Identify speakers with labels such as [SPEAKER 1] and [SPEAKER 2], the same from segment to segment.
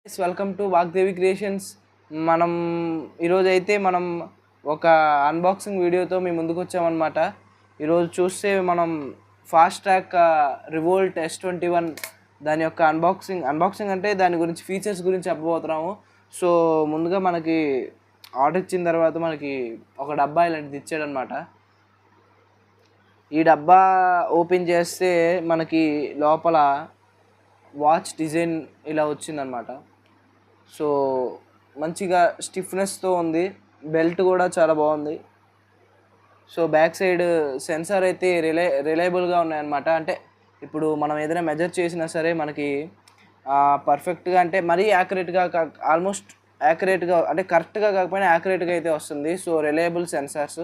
[SPEAKER 1] Welcome to Vagdevi creations. మనం ఈరోజైతే ఒక అన్బాక్సింగ్ వీడియోతో మీ ముందుకు వచ్చామన్నమాట. ఈరోజు చూస్తే మనం ఫాస్ట్ ట్రాక్ రివోల్ట్ S21 దాని యొక్క అన్బాక్సింగ్ అంటే దాని గురించి ఫీచర్స్ గురించి చెప్పబోతున్నాము. సో ముందుగా మనకి ఆర్డర్ ఇచ్చిన తర్వాత మనకి ఒక డబ్బా ఇలాంటిది ఇచ్చాడనమాట. ఈ డబ్బా ఓపెన్ చేస్తే మనకి లోపల వాచ్ డిజైన్ ఇలా వచ్చిందనమాట. సో మంచిగా స్టిఫ్నెస్తో ఉంది, బెల్ట్ కూడా చాలా బాగుంది. సో బ్యాక్ సైడ్ సెన్సార్ అయితే రిలయబుల్గా ఉన్నాయన్నమాట. అంటే ఇప్పుడు మనం ఏదైనా మెజర్ చేసినా సరే మనకి పర్ఫెక్ట్గా, అంటే మరీ యాక్యురేట్గా ఆల్మోస్ట్ యాక్యురేట్గా, అంటే కరెక్ట్గా కాకపోయినా యాక్యురేట్గా అయితే వస్తుంది. So reliable sensors.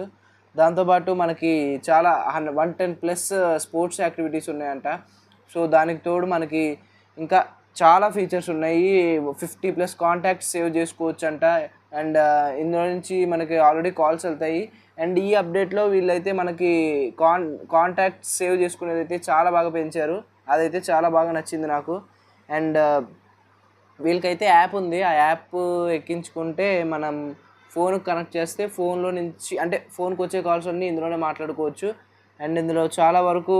[SPEAKER 1] దాంతోపాటు మనకి చాలా 110+ స్పోర్ట్స్ యాక్టివిటీస్ ఉన్నాయంట. సో దానికి తోడు మనకి ఇంకా చాలా ఫీచర్స్ ఉన్నాయి. 50+ కాంటాక్ట్స్ సేవ్ చేసుకోవచ్చు అంట. అండ్ ఇందులో నుంచి మనకి ఆల్రెడీ కాల్స్ వెళ్తాయి. అండ్ ఈ అప్డేట్లో వీళ్ళైతే మనకి కాంటాక్ట్స్ సేవ్ చేసుకునేది అయితే చాలా బాగా పెంచారు. అదైతే చాలా బాగా నచ్చింది నాకు. అండ్ వీళ్ళకైతే యాప్ ఉంది. ఆ యాప్ ఎక్కించుకుంటే మనం ఫోన్కి కనెక్ట్ చేస్తే ఫోన్లో నుంచి, అంటే ఫోన్కి వచ్చే కాల్స్ అన్నీ ఇందులోనే మాట్లాడుకోవచ్చు. అండ్ ఇందులో చాలా వరకు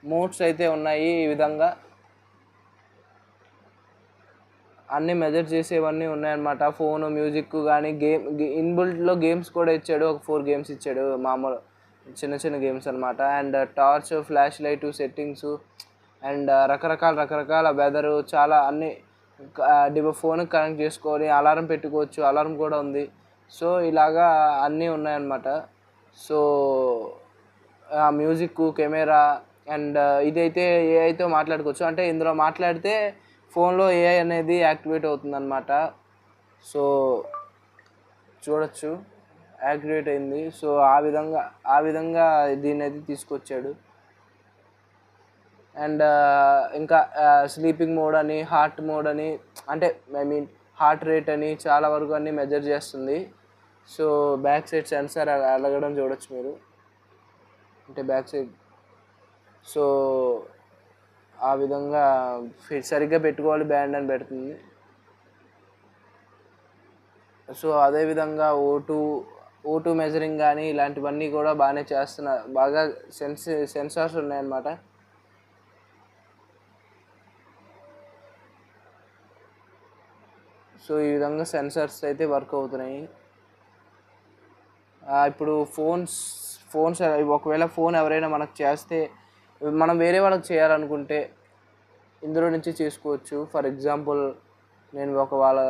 [SPEAKER 1] మోడ్స్ అయితే ఉన్నాయి. ఈ విధంగా అన్నీ మెజర్ చేసేవన్నీ ఉన్నాయన్నమాట. ఫోను, మ్యూజిక్ కానీ, ఇన్బుల్ట్లో గేమ్స్ కూడా ఇచ్చాడు. ఒక 4 గేమ్స్ ఇచ్చాడు, మామూలు చిన్న చిన్న గేమ్స్ అనమాట. And torch, flash light settings, and రకరకాల వెదరు, చాలా అన్నీ ఫోన్కి కనెక్ట్ చేసుకొని అలారం పెట్టుకోవచ్చు. అలారం కూడా ఉంది. సో ఇలాగా అన్నీ ఉన్నాయన్నమాట. సో మ్యూజిక్, కెమెరా, అండ్ ఇదైతే ఏఐతో మాట్లాడుకోవచ్చు. అంటే ఇందులో మాట్లాడితే ఫోన్లో ఏఐ అనేది యాక్టివేట్ అవుతుందన్నమాట. సో చూడొచ్చు, యాక్టివేట్ అయింది. సో ఆ విధంగా దీన్ని అయితే తీసుకొచ్చాడు. అండ్ ఇంకా స్లీపింగ్ మోడ్ అని, హార్ట్ మోడ్ అని, అంటే హార్ట్ రేట్ అని, చాలా వరకు అన్నీ మెజర్ చేస్తుంది. సో బ్యాక్ సైడ్ సెన్సార్ అలగడం చూడొచ్చు మీరు, అంటే బ్యాక్ సైడ్. సో ఆ విధంగా సరిగ్గా పెట్టుకోవాలి బ్యాండ్ అని పెడుతుంది. సో అదేవిధంగా ఓ2 మెజరింగ్ కానీ ఇలాంటివన్నీ కూడా బాగానే చేస్తున్నారు. బాగా సెన్సార్స్ ఉన్నాయన్నమాట. సో ఈ విధంగా సెన్సార్స్ అయితే వర్క్ అవుతున్నాయి. ఇప్పుడు ఫోన్స్ ఒకవేళ ఫోన్ ఎవరైనా మనకు చేస్తే, మనం వేరే వాళ్ళకి చేయాలనుకుంటే ఇందులో నుంచి చేసుకోవచ్చు. ఫర్ ఎగ్జాంపుల్ నేను వాళ్ళ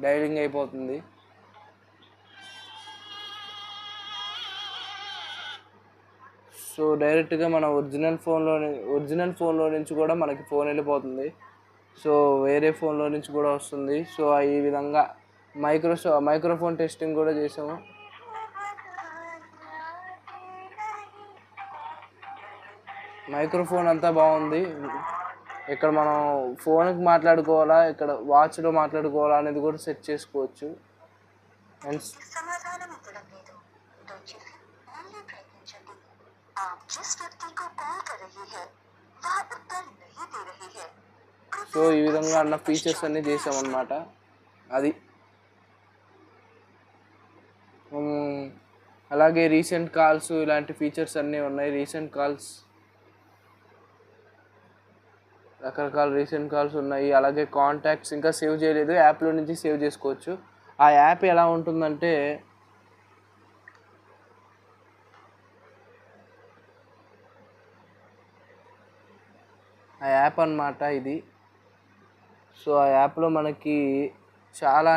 [SPEAKER 1] డైలింగ్ అయిపోతుంది. సో డైరెక్ట్గా మన ఒరిజినల్ ఫోన్లో నుంచి కూడా మనకి ఫోన్ వెళ్ళిపోతుంది. సో వేరే ఫోన్లో నుంచి కూడా వస్తుంది. సో ఈ విధంగా మైక్రోఫోన్ టెస్టింగ్ కూడా చేసాము. మైక్రోఫోన్ అంతా బాగుంది. ఇక్కడ మనం ఫోన్కి మాట్లాడుకోవాలా, ఇక్కడ వాచ్లో మాట్లాడుకోవాలా అనేది కూడా సెట్ చేసుకోవచ్చు. అండ్ సో ఈ విధంగా అన్న ఫీచర్స్ అన్నీ చేసామన్నమాట. అది అలాగే రీసెంట్ కాల్స్, ఇలాంటి ఫీచర్స్ అన్నీ ఉన్నాయి. రకరకాల రీసెంట్ కాల్స్ ఉన్నాయి. అలాగే కాంటాక్ట్స్ ఇంకా సేవ్ చేయలేదు, యాప్లో నుంచి సేవ్ చేసుకోవచ్చు. ఆ యాప్ ఎలా ఉంటుందంటే, ఆ యాప్ అన్నమాట ఇది. సో ఆ యాప్లో మనకి చాలా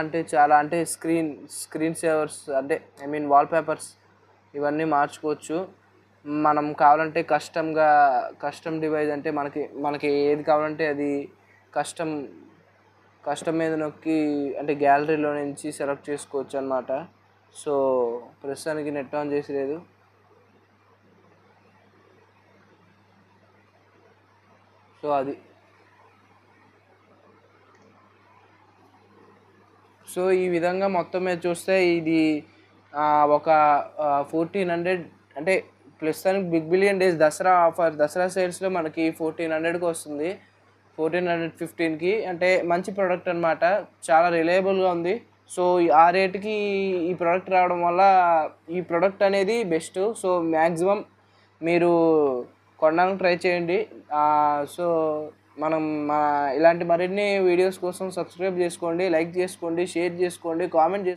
[SPEAKER 1] అంటే స్క్రీన్ సేవర్స్, అంటే వాల్పేపర్స్ ఇవన్నీ మార్చుకోవచ్చు. మనం కావాలంటే కస్టమ్ డివైస్, అంటే మనకి ఏది కావాలంటే అది కస్టమ్ మీద నొక్కి, అంటే గ్యాలరీలో నుంచి సెలెక్ట్ చేసుకోవచ్చు అన్నమాట. సో ప్రస్తుతానికి నెట్ ఆన్ చేసి లేదు. సో అది. సో ఈ విధంగా మొత్తం మీద చూస్తే ఇది ఒక 1400 అంటే ప్రస్తుతానికి big billion days Dasara offer, Dasara సేల్స్లో మనకి 1400కి వస్తుంది, 1415కి. అంటే మంచి ప్రోడక్ట్ అనమాట, చాలా రిలయబుల్గా ఉంది. సో ఆ రేటుకి ఈ ప్రోడక్ట్ రావడం వల్ల ఈ ప్రోడక్ట్ అనేది బెస్ట్. సో మ్యాక్సిమం మీరు కొనడానికి ట్రై చేయండి. సో మనం ఇలాంటి మరిన్ని వీడియోస్ కోసం సబ్స్క్రైబ్ చేసుకోండి, లైక్ చేసుకోండి, షేర్ చేసుకోండి, కామెంట్